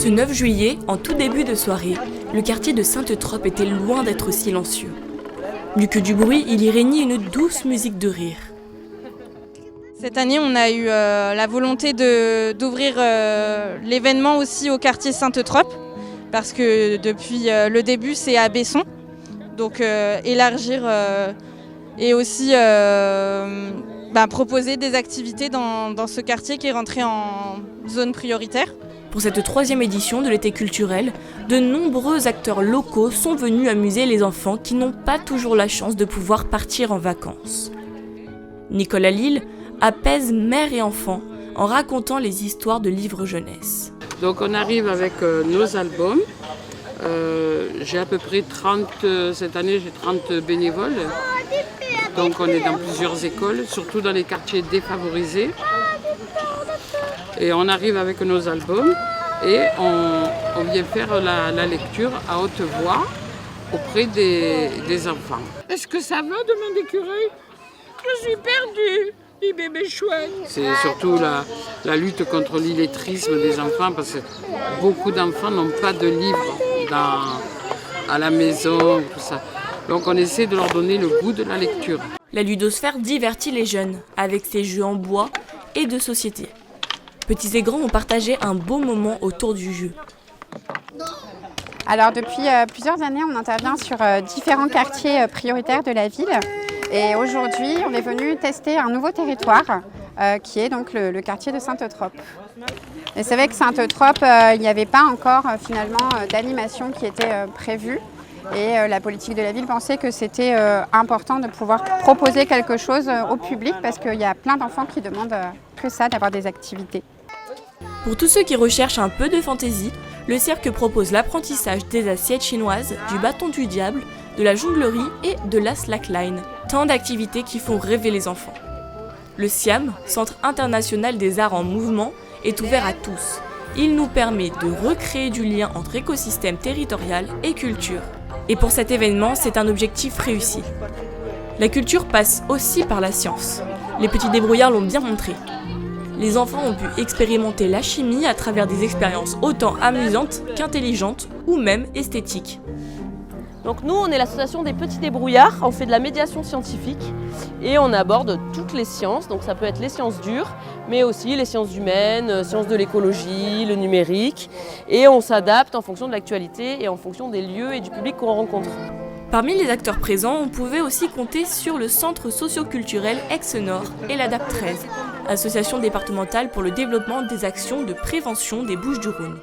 Ce 9 juillet, en tout début de soirée, le quartier de Sainte-Trope était loin d'être silencieux. Mieux que du bruit, il y régnait une douce musique de rire. Cette année, on a eu la volonté d'ouvrir l'événement aussi au quartier Sainte-Trope, parce que depuis le début, c'est à Besson. Donc élargir et aussi proposer des activités dans ce quartier qui est rentré en zone prioritaire. Pour cette 3e édition de l'été culturel, de nombreux acteurs locaux sont venus amuser les enfants qui n'ont pas toujours la chance de pouvoir partir en vacances. Nicolas Lille apaise mère et enfants en racontant les histoires de livres jeunesse. Donc on arrive avec nos albums. J'ai à peu près 30, cette année j'ai 30 bénévoles. Donc on est dans plusieurs écoles, surtout dans les quartiers défavorisés. Et on arrive avec nos albums et on vient faire la lecture à haute voix auprès des enfants. Est-ce que ça va, demande l'écureuil? Je suis perdue, dit bébé chouette. C'est surtout la lutte contre l'illettrisme des enfants parce que beaucoup d'enfants n'ont pas de livres à la maison, tout ça. Donc on essaie de leur donner le goût de la lecture. La ludosphère divertit les jeunes avec ses jeux en bois et de société. Petits et grands ont partagé un beau moment autour du jeu. Alors depuis plusieurs années, on intervient sur différents quartiers prioritaires de la ville. Et aujourd'hui, on est venu tester un nouveau territoire qui est donc le quartier de Sainte-Trope. Et c'est vrai que Sainte-Trope, il n'y avait pas encore finalement d'animation qui était prévue. Et la politique de la ville pensait que c'était important de pouvoir proposer quelque chose au public parce qu'il y a plein d'enfants qui demandent que ça, d'avoir des activités. Pour tous ceux qui recherchent un peu de fantaisie, le cirque propose l'apprentissage des assiettes chinoises, du bâton du diable, de la jonglerie et de la slackline. Tant d'activités qui font rêver les enfants. Le CIAM, Centre international des arts en mouvement, est ouvert à tous. Il nous permet de recréer du lien entre écosystème territorial et culture. Et pour cet événement, c'est un objectif réussi. La culture passe aussi par la science. Les petits débrouillards l'ont bien montré. Les enfants ont pu expérimenter la chimie à travers des expériences autant amusantes qu'intelligentes ou même esthétiques. Donc nous, on est l'association des petits débrouillards, on fait de la médiation scientifique et on aborde toutes les sciences, donc ça peut être les sciences dures, mais aussi les sciences humaines, sciences de l'écologie, le numérique, et on s'adapte en fonction de l'actualité et en fonction des lieux et du public qu'on rencontre. Parmi les acteurs présents, on pouvait aussi compter sur le centre socio-culturel Aix-Nord et l'ADAP 13, association départementale pour le développement des actions de prévention des Bouches-du-Rhône.